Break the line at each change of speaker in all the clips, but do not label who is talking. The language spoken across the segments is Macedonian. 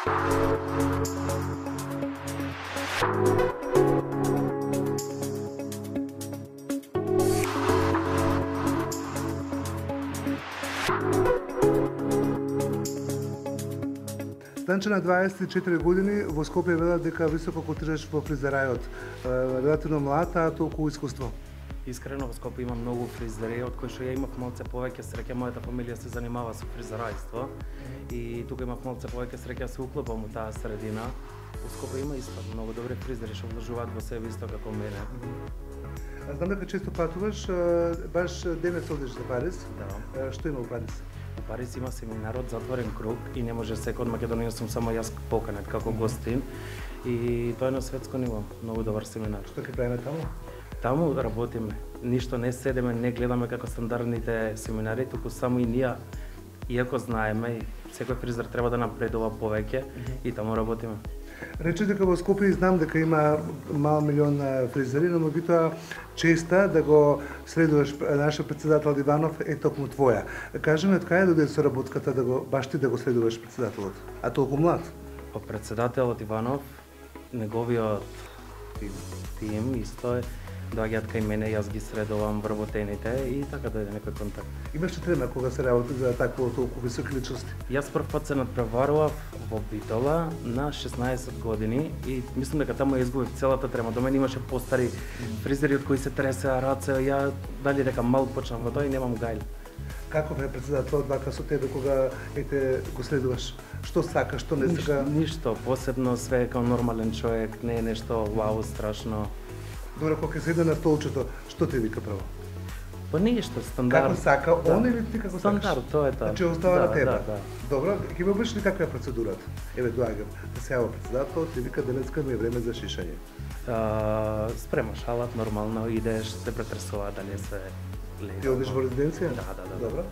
Станче на 24 години во Скопје велат дека високо котираш во фризерајот. Релативно млад, а толку искуство.
Искрено во Скопје има многу фризери, од кои што ја имав малце повеќе среќа, мојата фамилија се занимава со фризерајство и тука имав малце повеќе среќа се уклопам у таа средина. Во Скопје има исто многу добри фризери што вложуваат во себе исто како мене.
Знам дека често патуваш, баш денес одиш за Париз.
Да.
Што има во Париз?
Во Париз има семинар од затворен круг и не може секој од Македонија, сум само јас поканет како гостин и тоа е на светско ниво, многу добар семинар.
Што ќе правиме таму?
Таму работиме, ништо не седеме, не гледаме како стандардните семинари, туку само и ние, иако знаеме, секој фризер треба да напредува повеќе и таму работиме.
Рече дека во Скопје знам дека има мал милион фризери, но меѓутоа честа да го следуваш нашиот председател Иванов е токму твоја. Кажи ми, од кај дојде соработката да го баш ти да го следуваш председателот, а толку млад?
По председателот Иванов, неговиот тим исто е доаѓаат кај мене, јас ги средувам вработените и така дојде некој контакт.
Имаш трема кога се работи за такво толку високи личности?
Јас прв пат се надпреварував во Битола на 16 години и мислам дека таму ја изгубив целата трема. До мене имаше постари фризери од кои се тресеа раце, ја дали дека мал почнав во тоа и немам гајл.
Каков е председателот вака со тебе кога го следуваш? Што сака, што не сака?
Ништо, посебно све како нормален човек, не е нешто вау страшно.
Добро, кога седе на столчето, што ти вика прво?
Па ништо, стандард.
Како сака он или ти како сакаш?
Стандард, тоа е тоа.
Значи остава на тебе.
Да.
Добро, ќе ме обясниш каква е процедурата? Еве доаѓам, да се јава председателот, ти вика денеска ми е време за шишање.
Спремаш алат, нормално идеш, се претресува да не се лега.
Ти одиш во резиденција?
Да.
Добро.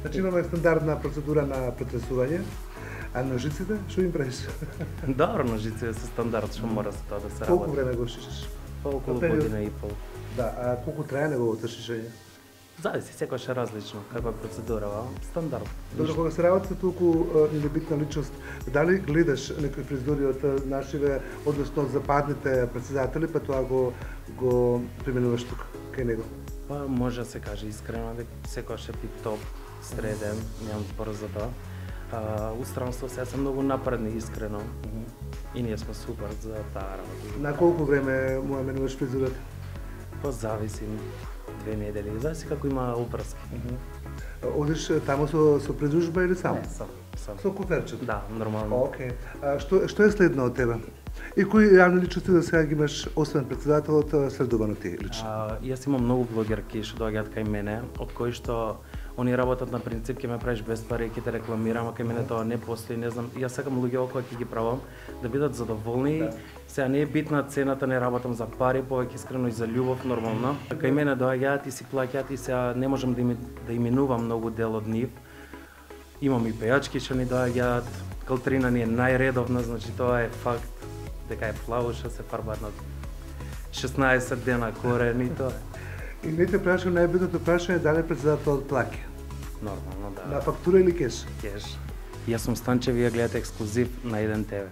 Значи имаме стандардна процедура на претресување, а ножиците што им правиш?
Добро, ножиците се стандард, што мора се тоа да се работи.
Колку време го шишаш?
Па околу година и пол.
Да, а колку трае неговото шишање?
Зависи, секојаш е различно, каква е процедура, стандард.
Добро, кога се работи толку небитна личност, дали гледаш некои фризури од нашиве, односно западните председатели, па тоа го применуваш тука, кај него?
Па може да се каже искрено дека секојаш е тип-топ, среден, немам збор за тоа. Устранство сега се многу напредни, искрено. И ние сме супер за таа работа.
На колку време му ја менуваш фризурата?
Па зависи, 2 недели, зависи како има опраски.
Одиш таму со придружба или сам?
Не, сам.
Со куферчето?
Да, нормално.
Океј. Што е следно од тебе? И кои јавни личности да сега ги имаш, освен председателот, следувано ти лично?
Јас имам многу блогерки што доаѓаат кај мене, од кои што они работат на принцип ќе ме правиш без пари, ќе те рекламирам, а кај мене тоа не постои, не знам. Јас сакам луѓе кои ќе ги правам да бидат задоволни. Да. Сега не е битна цената, не работам за пари, повеќе искрено и за љубов нормално. Кај мене доаѓаат и си плаќаат и сега не можам да именувам многу дел од нив. Имам и пејачки што ни доаѓаат, калтрина ни е најредовна, значи тоа е факт дека е плавуша се фарбат на 16 дена корен и тоа.
И не те прашам најбитното прашање дали председателот плаќа?
Нормално, да.
На фактура или кеш?
Кеш. Јас сум Станче, вие гледате ексклузив на 1 ТВ.